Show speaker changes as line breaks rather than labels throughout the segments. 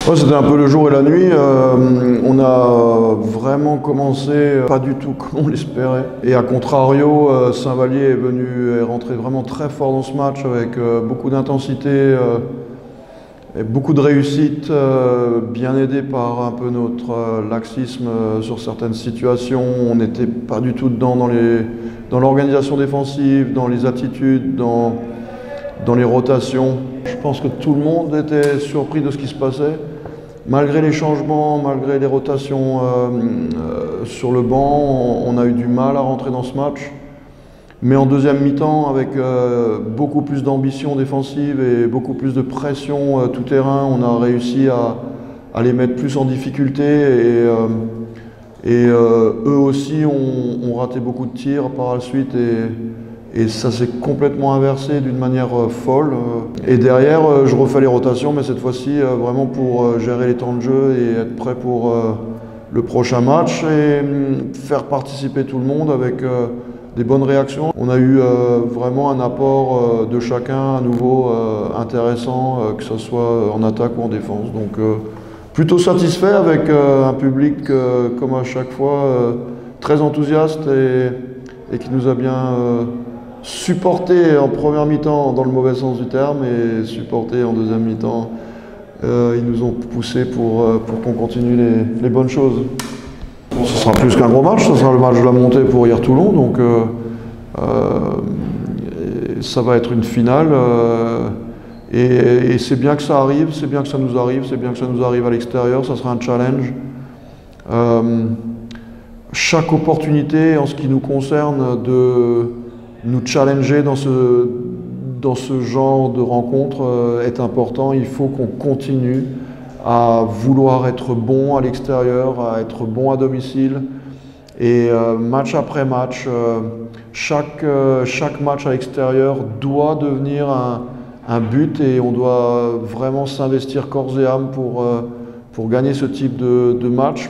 Ouais, c'était un peu le jour et la nuit. On a vraiment commencé pas du tout comme on l'espérait. Et à contrario, Saint-Vallier est rentré vraiment très fort dans ce match avec beaucoup d'intensité et beaucoup de réussite, bien aidé par un peu notre laxisme sur certaines situations. On n'était pas du tout dedans dans l'organisation défensive, dans les attitudes, dans les rotations. Je pense que tout le monde était surpris de ce qui se passait. Malgré les changements, malgré les rotations sur le banc, on a eu du mal à rentrer dans ce match. Mais en deuxième mi-temps, avec beaucoup plus d'ambition défensive et beaucoup plus de pression tout terrain, on a réussi à les mettre plus en difficulté. Et eux aussi ont raté beaucoup de tirs par la suite. Et ça s'est complètement inversé d'une manière folle. Et derrière, je refais les rotations, mais cette fois-ci vraiment pour gérer les temps de jeu et être prêt pour le prochain match et faire participer tout le monde avec des bonnes réactions. On a eu vraiment un apport de chacun à nouveau intéressant, que ce soit en attaque ou en défense. Donc plutôt satisfait avec un public comme à chaque fois très enthousiaste et qui nous a bien supporté en première mi-temps dans le mauvais sens du terme et supporté en deuxième mi-temps. Ils nous ont poussé pour qu'on continue les bonnes choses. Ce sera plus qu'un gros match, ce sera le match de la montée pour hier Toulon, donc ça va être une finale. Et c'est bien que ça arrive, c'est bien que ça nous arrive, c'est bien que ça nous arrive à l'extérieur, ça sera un challenge. Chaque opportunité en ce qui nous concerne de nous challenger dans ce genre de rencontre est important. Il faut qu'on continue à vouloir être bon à l'extérieur, à être bon à domicile. Et match après match, chaque match à l'extérieur doit devenir un but et on doit vraiment s'investir corps et âme pour gagner ce type de match.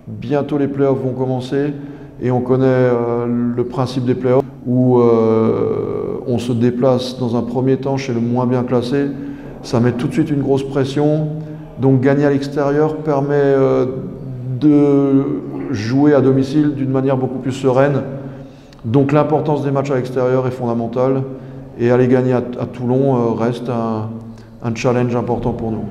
Bientôt les playoffs vont commencer et on connaît le principe des playoffs où on se déplace dans un premier temps chez le moins bien classé. Ça met tout de suite une grosse pression. Donc gagner à l'extérieur permet de jouer à domicile d'une manière beaucoup plus sereine. Donc l'importance des matchs à l'extérieur est fondamentale et aller gagner à Toulon reste un challenge important pour nous.